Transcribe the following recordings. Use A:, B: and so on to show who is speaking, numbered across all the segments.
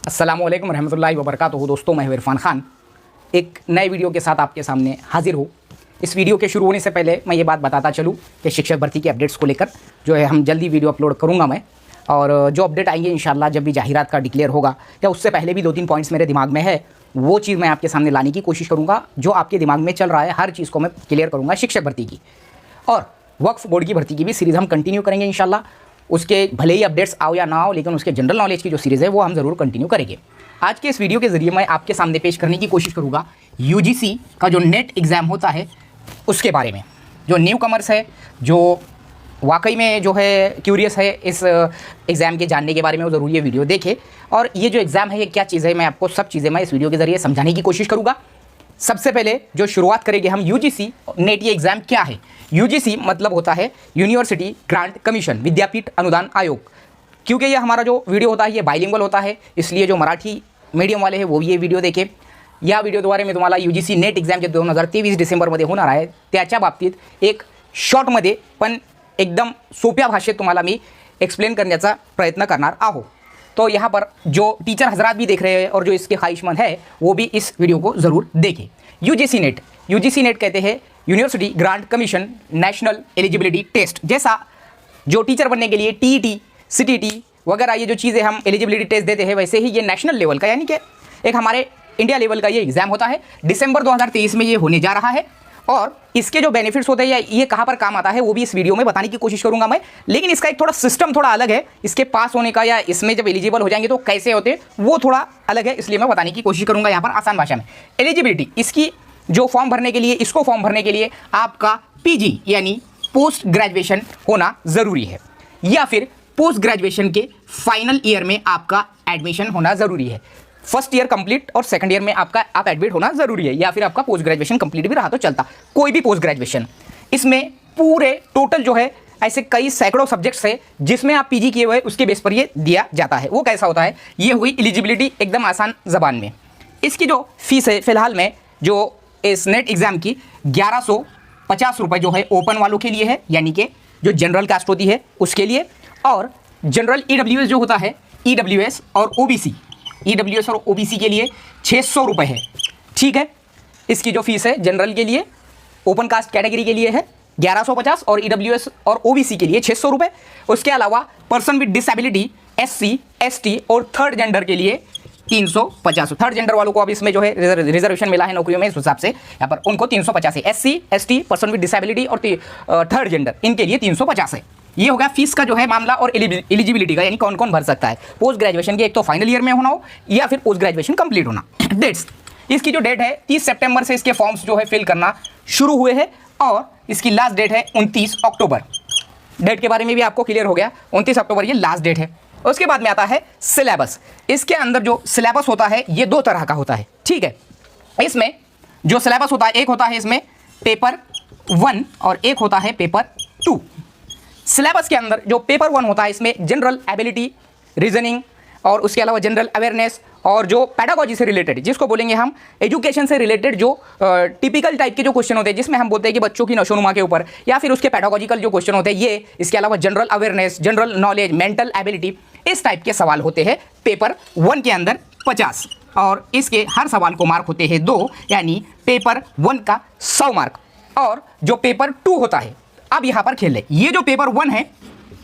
A: अस्सलामुअलैकुम रहमतुल्लाहि व बरकातुहू। दोस्तों, मैं हूं इरफान खान एक नए वीडियो के साथ आपके सामने हाजिर हूँ। इस वीडियो के शुरू होने से पहले मैं ये बात बताता चलूँ कि शिक्षक भर्ती के अपडेट्स को लेकर जो है हम जल्दी वीडियो अपलोड करूँगा मैं, और जो अपडेट आएंगे इंशाल्लाह जब भी जाहिरात का डिक्लेयर होगा या उससे पहले भी 2-3 पॉइंट्स मेरे दिमाग में है, वो चीज़ मैं आपके सामने लाने की कोशिश करूँगा। जो आपके दिमाग में चल रहा है हर चीज़ को मैं क्लियर करूँगा शिक्षक भर्ती की, और वक्फ बोर्ड की भर्ती की भी सीरीज़ हम कंटिन्यू करेंगे इंशाल्लाह। उसके भले ही अपडेट्स आओ या ना आओ, लेकिन उसके जनरल नॉलेज की जो सीरीज़ है वो हम ज़रूर कंटिन्यू करेंगे। आज के इस वीडियो के ज़रिए मैं आपके सामने पेश करने की कोशिश करूँगा यूजीसी का जो नेट एग्ज़ाम होता है उसके बारे में। जो न्यू कमर्स है, जो वाकई में जो है क्यूरियस है इस एग्ज़ाम के जानने के बारे में, वो ज़रूर ये वीडियो देखे। और ये जो एग्ज़ाम है ये क्या चीज़ है, मैं आपको सब चीज़ें मैं इस वीडियो के ज़रिए समझाने की कोशिश करूँगा। सबसे पहले जो शुरुआत करेंगे हम यूजीसी नेट, ये एग्ज़ाम क्या है। यूजीसी मतलब होता है यूनिवर्सिटी ग्रांट कमीशन, विद्यापीठ अनुदान आयोग। क्योंकि ये हमारा जो वीडियो होता है ये बाइलिंगुअल होता है, इसलिए जो मराठी मीडियम वाले हैं वो भी ये वीडियो देखें। या व्हिडिओद्वारे मी तुम्हाला यूजीसी नेट एक्झाम जे 2023 डिसेंबरमध्ये होणार आहे त्याच्या बाबतीत एक शॉर्टमध्ये पण एकदम सोप्या भाषेत तुम्हाला मी एक्सप्लेन करण्याचा प्रयत्न करणार आहो। तो यहाँ पर जो टीचर हजरात भी देख रहे हैं और जो इसके ख्वाहिशमंद है वो भी इस वीडियो को ज़रूर देखें। यूजीसी नेट कहते हैं University Grant Commission National Eligibility Test. जैसा जो टीचर बनने के लिए टीईटी, सीटीटी वगैरह ये जो चीज़ें हम एलिजिबिलिटी टेस्ट देते हैं, वैसे ही ये नेशनल लेवल का यानी कि एक हमारे इंडिया लेवल का ये एग्ज़ाम होता है। दिसंबर 2023 में ये होने जा रहा है, और इसके जो बेनिफिट्स होते हैं या ये कहाँ पर काम आता है वो भी इस वीडियो में बताने की कोशिश करूंगा मैं। लेकिन इसका एक थोड़ा सिस्टम थोड़ा अलग है, इसके पास होने का या इसमें जब एलिजिबल हो जाएंगे तो कैसे होते हैं वो थोड़ा अलग है, इसलिए मैं बताने की कोशिश करूंगा यहाँ पर आसान भाषा में। एलिजिबिलिटी, इसकी जो फॉर्म भरने के लिए, इसको फॉर्म भरने के लिए आपका पीजी यानी पोस्ट ग्रेजुएशन होना ज़रूरी है, या फिर पोस्ट ग्रेजुएशन के फाइनल ईयर में आपका एडमिशन होना ज़रूरी है। फर्स्ट ईयर कंप्लीट और सेकंड ईयर में आप एडमिट होना ज़रूरी है, या फिर आपका पोस्ट ग्रेजुएशन कंप्लीट भी रहा तो चलता, कोई भी पोस्ट ग्रेजुएशन। इसमें पूरे टोटल जो है ऐसे कई सैकड़ों सब्जेक्ट्स है जिसमें आप पीजी किए हुए उसके बेस पर ये दिया जाता है। वो कैसा होता है, ये हुई एलिजिबिलिटी एकदम आसान ज़बान में। इसकी जो फीस है फ़िलहाल में जो इस नेट एग्ज़ाम की 1150 रुपये जो है ओपन वालों के लिए है, यानी कि जो जनरल कास्ट होती है उसके लिए, और जनरल ईडब्ल्यूएस जो होता है, ईडब्ल्यूएस और ओबीसी, ईडब्ल्यूएस और ओबीसी के लिए 600 रुपये है। ठीक है, इसकी जो फीस है जनरल के लिए, ओपन कास्ट कैटेगरी के लिए है 1150 और ईडब्ल्यूएस और ओबीसी के लिए 600 रुपये। उसके अलावा person with disability, SC, ST और थर्ड जेंडर के लिए 350। थर्ड जेंडर वालों को अब इसमें जो है रिजर्वेशन मिला है नौकरियों में, इस हिसाब से यहाँ पर उनको 350 है। SC, ST, person with disability और थर्ड जेंडर, इनके लिए 350 है। ये हो गया फीस का जो है मामला और एलिजिबिलिटी का, यानी कौन कौन भर सकता है। पोस्ट ग्रेजुएशन के एक तो फाइनल ईयर में होना हो या फिर पोस्ट ग्रेजुएशन कंप्लीट होना। डेट्स, इसकी जो डेट है 30 सितंबर से इसके फॉर्म्स जो है फिल करना शुरू हुए हैं, और इसकी लास्ट डेट है 29 अक्टूबर। डेट के बारे में भी आपको क्लियर हो गया, 29 अक्टूबर ये लास्ट डेट है। उसके बाद में आता है सिलेबस। इसके अंदर जो सिलेबस होता है ये 2 तरह का होता है। ठीक है, इसमें जो सिलेबस होता है, एक होता है इसमें पेपर 1 और एक होता है पेपर 2। सिलेबस के अंदर जो पेपर 1 होता है इसमें जनरल एबिलिटी, रीजनिंग और उसके अलावा जनरल अवेयरनेस और जो पैडागोजी से रिलेटेड, जिसको बोलेंगे हम एजुकेशन से रिलेटेड, जो टिपिकल टाइप के जो क्वेश्चन होते हैं जिसमें हम बोलते हैं कि बच्चों की नशोनुमा के ऊपर, या फिर उसके पैडागोजिकल जो क्वेश्चन होते हैं ये। इसके अलावा general awareness, general knowledge, mental ability, इस टाइप के सवाल होते हैं पेपर 1 के अंदर 50, और इसके हर सवाल को मार्क होते हैं 2, यानी पेपर 1 का 100 मार्क। और जो पेपर 2 होता है, अब यहाँ पर खेल ले, ये जो पेपर 1 है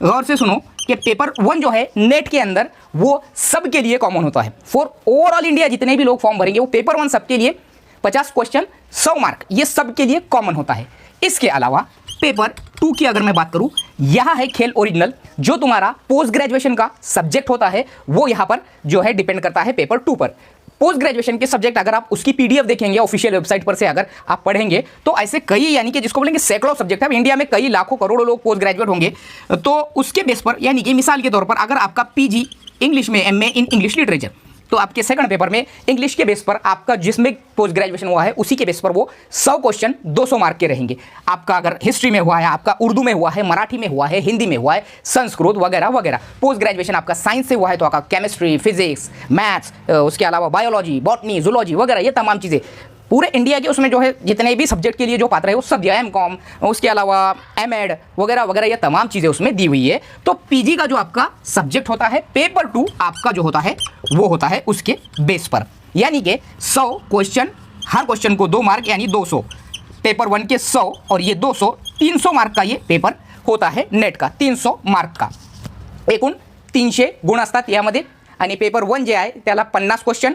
A: गौर से सुनो कि पेपर 1 जो है नेट के अंदर वो सबके लिए कॉमन होता है। फॉर ओवरऑल इंडिया जितने भी लोग फॉर्म भरेंगे वो पेपर 1 सबके लिए 50 क्वेश्चन 100 मार्क, ये सबके लिए कॉमन होता है। इसके अलावा पेपर 2 की अगर मैं बात करूं, यहाँ है खेल ओरिजिनल। जो तुम्हारा पोस्ट ग्रेजुएशन का सब्जेक्ट होता है वो यहाँ पर जो है डिपेंड करता है पेपर 2 पर। पोस्ट ग्रेजुएशन के सब्जेक्ट अगर आप उसकी पीडीएफ देखेंगे ऑफिशियल वेबसाइट पर से अगर आप पढ़ेंगे तो ऐसे कई, यानी कि जिसको बोलेंगे सैकड़ों सब्जेक्ट है। इंडिया में कई लाखों करोड़ों लोग पोस्ट ग्रेजुएट होंगे, तो उसके बेस पर, यानी कि मिसाल के तौर पर अगर आपका पीजी इंग्लिश में, एमए इन इंग्लिश लिटरेचर, तो आपके सेकंड पेपर में इंग्लिश के बेस पर आपका जिसमें पोस्ट ग्रेजुएशन हुआ है उसी के बेस पर वो 100 क्वेश्चन 200 मार्क के रहेंगे। आपका अगर हिस्ट्री में हुआ है, आपका उर्दू में हुआ है, मराठी में हुआ है, हिंदी में हुआ है, संस्कृत वगैरह वगैरह। पोस्ट ग्रेजुएशन आपका साइंस से हुआ है तो आपका केमिस्ट्री, फिजिक्स, मैथ्स, उसके अलावा बायोलॉजी, बॉटनी, जूलॉजी वगैरह ये तमाम चीज़ें पूरे इंडिया के उसमें जो है जितने भी सब्जेक्ट के लिए जो पात्र है वो सब दिया है, एमकॉम, उसके अलावा एमएड वगैरह वगैरह, ये तमाम चीज़ें उसमें दी हुई है। तो पीजी का जो आपका सब्जेक्ट होता है, पेपर 2 आपका जो होता है वो होता है उसके बेस पर, यानी कि 100 क्वेश्चन, हर क्वेश्चन को 2 मार्क यानी 200, पेपर 1 के 100 और ये 200, 300 मार्क का ये पेपर होता है नेट का, 300 मार्क का। एकूण 300 गुण असतात यामध्ये आणि पेपर 1 जे आहे त्याला 50 क्वेश्चन,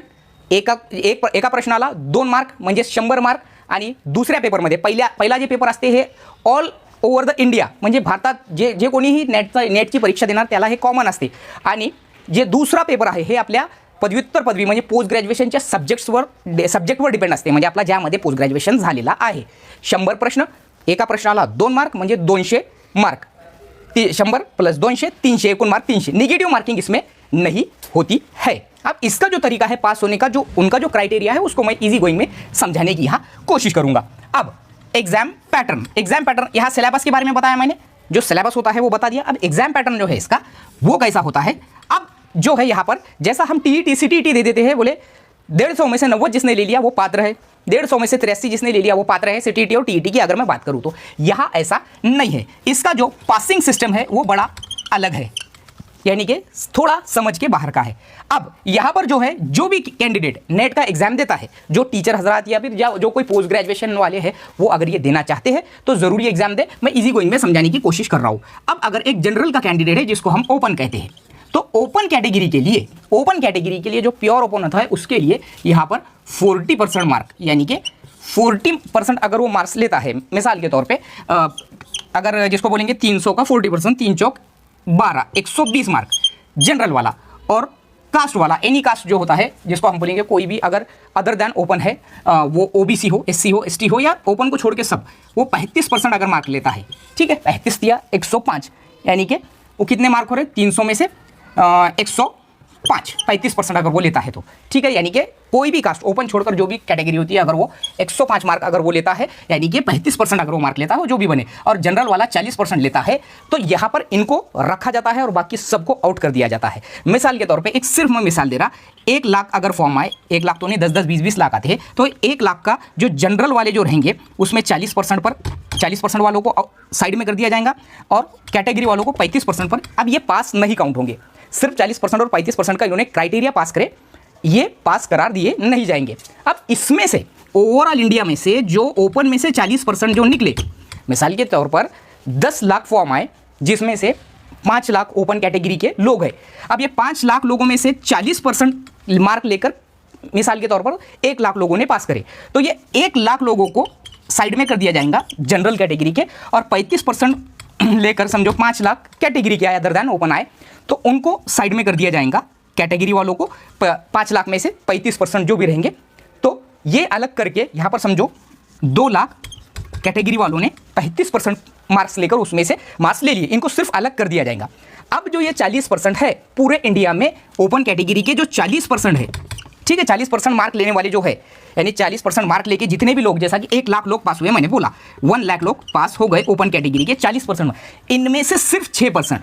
A: एका प्रश्नाला 2 मार्क म्हणजे 100 मार्क, आणि दुसऱ्या पेपरमध्ये पहिला जे पेपर असते हे ऑल ओव्हर द इंडिया म्हणजे भारतात जे कोणीही नेटची परीक्षा देणार त्याला हे कॉमन असते, आणि जे दुसरा पेपर आहे हे आपल्या पदव्युत्तर पदवी म्हणजे पोस्ट ग्रॅज्युएशनच्या सब्जेक्टवर डिपेंड असते, म्हणजे आपला ज्यामध्ये पोस्ट ग्रॅज्युएशन झालेला आहे। 100 प्रश्न, एका प्रश्नाला 2 मार्क म्हणजे 200 मार्क, 100 प्लस 200 300, एकूण मार्क 300। निगेटिव मार्किंग इसमें नहीं होती है। अब इसका जो तरीका है पास होने का, जो उनका जो क्राइटेरिया है उसको मैं इजी गोइंग में समझाने की यहाँ कोशिश करूँगा। अब एग्जाम पैटर्न यहाँ सिलेबस के बारे में बताया मैंने, जो सिलेबस होता है वो बता दिया। अब एग्जाम पैटर्न जो है इसका वो कैसा होता है, अब जो है यहाँ पर जैसा हम टीईटी सीटीईटी दे देते हैं, बोले 150 में से 90 जिसने ले लिया वो पात्र है, 150 में से 83 जिसने ले लिया वो पात्र है सीटीईटी और टीईटी की अगर मैं बात करूँ तो। यहाँ ऐसा नहीं है, इसका जो पासिंग सिस्टम है वो बड़ा अलग है, यानी कि थोड़ा समझ के बाहर का है। अब यहाँ पर जो है जो भी कैंडिडेट नेट का एग्जाम देता है, जो टीचर हजरात या फिर जो कोई पोस्ट ग्रेजुएशन वाले हैं वो अगर ये देना चाहते हैं तो ज़रूरी एग्जाम दे, मैं इजी गोइंग में समझाने की कोशिश कर रहा हूँ। अब अगर एक जनरल का कैंडिडेट है जिसको हम ओपन कहते हैं, तो ओपन कैटेगरी के लिए जो प्योर ओपन होता है उसके लिए यहाँ पर 40% मार्क, यानी कि 40% अगर वो मार्क्स लेता है, मिसाल के तौर पे अगर जिसको बोलेंगे 300 का 40%, 3 चौक 12, 120 मार्क जनरल वाला। और कास्ट वाला, एनी कास्ट जो होता है जिसको हम बोलेंगे कोई भी अगर अदर देन ओपन है, वो ओबीसी हो, एससी हो, एसटी हो या ओपन को छोड़ के सब, वो 35% अगर मार्क लेता है, ठीक है, 35 दिया 105, यानी कि वो कितने मार्क हो रहे, 300 में से 105, 35% अगर वो लेता है तो ठीक है, यानी कि कोई भी कास्ट ओपन छोड़कर जो भी कैटेगरी होती है अगर वो 105 मार्क अगर वो लेता है, यानी कि 35% अगर वो मार्क लेता है, वो जो भी बने, और जनरल वाला 40% लेता है, तो यहाँ पर इनको रखा जाता है और बाकी सबको आउट कर दिया जाता है। मिसाल के तौर पे एक सिर्फ मैं मिसाल दे रहा, 1 लाख अगर फॉर्म आए, 1 लाख तो नहीं 10-10, 20-20 लाख आते हैं, तो 1 लाख का जो जनरल वाले जो रहेंगे उसमें 40% वालों को साइड में कर दिया जाएगा और कैटेगरी वालों को 35% पर। अब ये पास नहीं काउंट होंगे, सिर्फ 40% और 35% का इन्होंने क्राइटेरिया पास करे, ये पास करार दिए नहीं जाएंगे। अब इसमें से ओवरऑल इंडिया में से जो ओपन में से 40% जो निकले, मिसाल के तौर पर 10 लाख फॉर्म आए जिसमें से 5 लाख ओपन कैटेगरी के लोग हैं। अब ये 5 लाख लोगों में से 40% मार्क लेकर मिसाल के तौर पर 1 लाख लोगों ने पास करे, तो ये 1 लाख लोगों को साइड में कर दिया जाएगा जनरल कैटेगरी के, और 35% लेकर समझो 5 लाख कैटेगरी के आए अदर देन ओपन आए, तो उनको साइड में कर दिया जाएगा कैटेगरी वालों को। 5 लाख में से 35% जो भी रहेंगे, तो ये अलग करके यहाँ पर समझो 2 लाख कैटेगरी वालों ने 35% मार्क्स लेकर उसमें से मार्क्स ले लिए, इनको सिर्फ अलग कर दिया जाएगा। अब जो ये 40% है पूरे इंडिया में ओपन कैटेगरी के जो 40% है, ठीक है, 40% मार्क लेने वाले जो है, यानी 40% मार्क लेके जितने भी लोग, जैसा कि 1 लाख लोग पास हुए, मैंने बोला 1 लाख लोग पास हो गए ओपन कैटेगरी के 40%, इनमें से सिर्फ 6%,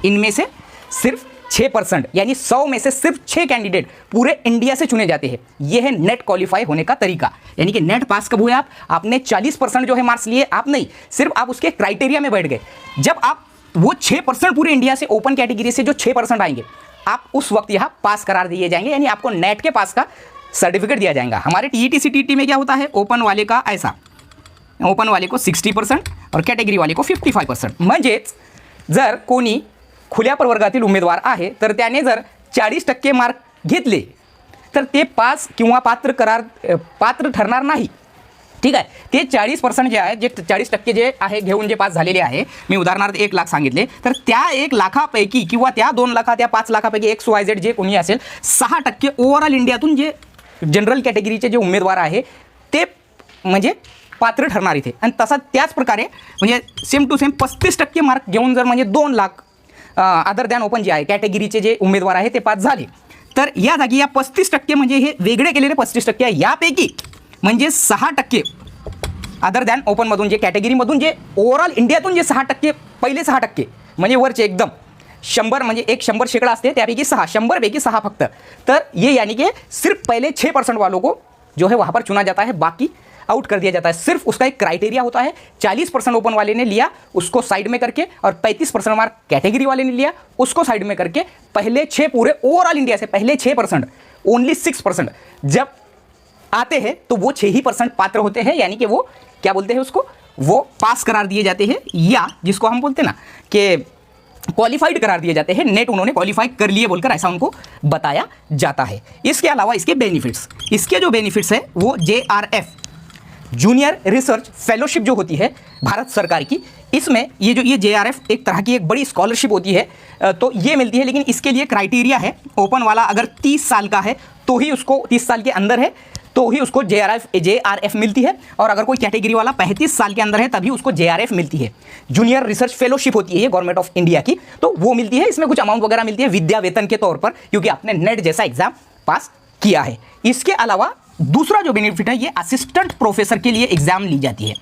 A: इनमें से सिर्फ 6%, यानी 100 में से सिर्फ 6 कैंडिडेट पूरे इंडिया से चुने जाते हैं। यह है नेट क्वालिफाई होने का तरीका, यानी कि नेट पास कब हुए आपने 40% जो है मार्क्स लिए, आप नहीं, सिर्फ आप उसके क्राइटेरिया में बैठ गए। जब आप वो 6% पूरे इंडिया से ओपन कैटेगरी से जो 6% आएंगे, आप उस वक्त यहाँ पास करार दिए जाएंगे, यानी आपको नेट के पास का सर्टिफिकेट दिया जाएगा। हमारे टीईटी सीटीईटी में क्या होता है, ओपन वाले का ऐसा, ओपन वाले को 60% और कैटेगरी वाले को 55%। म्हणजेच जर कोणी खुल्या प्रवर्गातील उमेदवार आहे तर त्याने जर 40% मार्क घेतले तर ते पास किंवा पात्र ठरणार नाही, ठीक आहे। ते 40% जे आहे, जे 40% जे आहे घेऊन जे पास झालेले आहे, मी उदाहरणार्थ 1 लाख सांगितले, तर त्या 1 लाखापैकी किंवा त्या 2 लाखा त्या 5 लाखापैकी XYZ जे कोणी असेल 6% ओव्हरऑल इंडियातून जे जनरल कैटेगरीचे जे उमेदवार आहे ते म्हणजे पात्र ठरणार इथे। आणि तसा त्याच प्रकारे म्हणजे सेम टू सेम 35% मार्क घेऊन जर म्हणजे 2 लाख अदर दॅन ओपन जे आहे कैटेगरीचे जे उमेदवार आहे ते पास झाले, तर या जागी या 35% म्हणजे हे वेगळे केलेले 35% आहे, यापैकी म्हणजे 6% अदर दॅन ओपनमधून जे कॅटेगरीमधून जे ओव्हरऑल इंडियातून जे 6% पहिले 6% म्हणजे वरचे एकदम 100 म्हणजे 100% असते त्यापैकी 6, 100 पैकी 6 फक्त। तर ये यानी कि सिर्फ पहले 6% वालों को जो है वहाँ पर चुना जाता है, बाकी आउट कर दिया जाता है। सिर्फ उसका एक क्राइटेरिया होता है, 40% ओपन वाले ने लिया उसको साइड में करके, और 35% मार्क कैटेगरी वाले ने लिया उसको साइड में करके, पहले 6 पूरे ओवरऑल इंडिया से पहले 6%, ओनली 6% जब आते हैं तो वो 6% पात्र होते हैं, यानी कि वो क्या बोलते हैं उसको, वो पास करार दिए जाते हैं, या जिसको हम बोलते हैं ना कि क्वालिफाइड करार दिए जाते हैं, नेट उन्होंने क्वालिफाई कर लिए बोलकर ऐसा उनको बताया जाता है। इसके अलावा इसके बेनिफिट्स, इसके जो बेनिफिट्स है वो JRF जूनियर रिसर्च फेलोशिप जो होती है भारत सरकार की, इसमें ये JRF एक तरह की एक बड़ी स्कॉलरशिप होती है, तो ये मिलती है। लेकिन इसके लिए क्राइटेरिया है, ओपन वाला अगर 30 साल का है तो ही उसको, 30 साल के अंदर है तो ही उसको JRF मिलती है, और अगर कोई कैटेगरी वाला 35 साल के अंदर है तभी उसको JRF मिलती है। जूनियर रिसर्च फेलोशिप होती है ये गवर्नमेंट ऑफ इंडिया की, तो वो मिलती है। इसमें कुछ अमाउंट वगैरह मिलती है विद्या वेतन के तौर पर, क्योंकि आपने नेट जैसा एग्जाम पास किया है। इसके अलावा दूसरा जो बेनिफिट है, ये असिस्टेंट प्रोफेसर के लिए एग्जाम ली जाती है।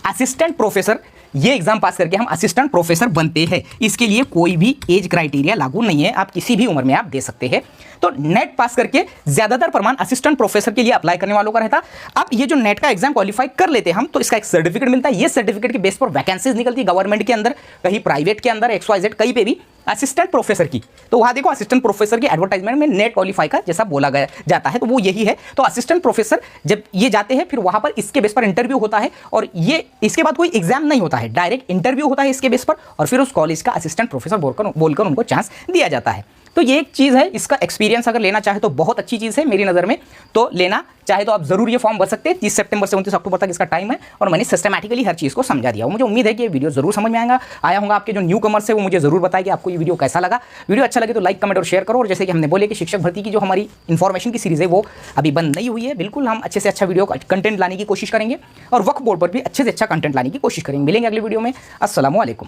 A: असिस्टेंट प्रोफेसर, ये एग्जाम पास करके हम असिस्टेंट प्रोफेसर बनते हैं। इसके लिए कोई भी एज क्राइटेरिया लागू नहीं है, आप किसी भी उम्र में आप दे सकते हैं। तो नेट पास करके ज्यादातर प्रमाण असिस्टेंट प्रोफेसर के लिए अप्लाई करने वालों का रहता। अब ये जो नेट का एग्जाम क्वालिफाई कर लेते हैं हम, तो इसका एक सर्टिफिकेट मिलता है। ये सर्टिफिकेट के बेस पर वैकेंसीज निकलती है गवर्नमेंट के अंदर, कहीं प्राइवेट के अंदर, XYZ कहीं पे भी असिस्टेंट प्रोफेसर की। तो वहां देखो असिस्टेंट प्रोफेसर की एडवर्टाइजमेंट में नेट क्वालिफाई का जैसा बोला गया जाता है, तो वो यही है। तो असिस्टेंट प्रोफेसर जब ये जाते हैं, फिर वहां पर इसके बेस पर इंटरव्यू होता है, और ये इसके बाद कोई एग्जाम नहीं होता है, डायरेक्ट इंटरव्यू होता है इसके बेस पर, और फिर उस कॉलेज का असिस्टेंट प्रोफेसर बोलकर उनको चांस दिया जाता है। तो ये एक चीज़ है, इसका एक्सपीरियंस अगर लेना चाहे तो बहुत अच्छी चीज़ है मेरी नज़र में, तो लेना चाहे तो आप जरूर ये फॉर्म भर सकते हैं। 30 सितंबर से 29 अक्टूबर तक इसका टाइम है, और मैंने सिस्टमैटिकली हर चीज़ को समझा दिया। मुझे उम्मीद है कि ये वीडियो जरूर समझ में आया होगा। आपके जो न्यू कमर्स है वो मुझे जरूर बताएं कि आपको ये वीडियो कैसा लगा। वीडियो अच्छा लगे तो लाइक, कमेंट और शेयर करो। और जैसे कि हमने बोले कि शिक्षक भर्ती की जो हमारी इन्फॉर्मेशन की सीरीज़ है वो अभी बंद नहीं हुई है, बिल्कुल हम अच्छे से अच्छा वीडियो कंटेंट लाने की कोशिश करेंगे, और वक्फ बोर्ड पर भी अच्छे से अच्छा कंटेंट लाने की कोशिश करेंगे। मिलेंगे अगले वीडियो में। अस्सलामु अलैकुम।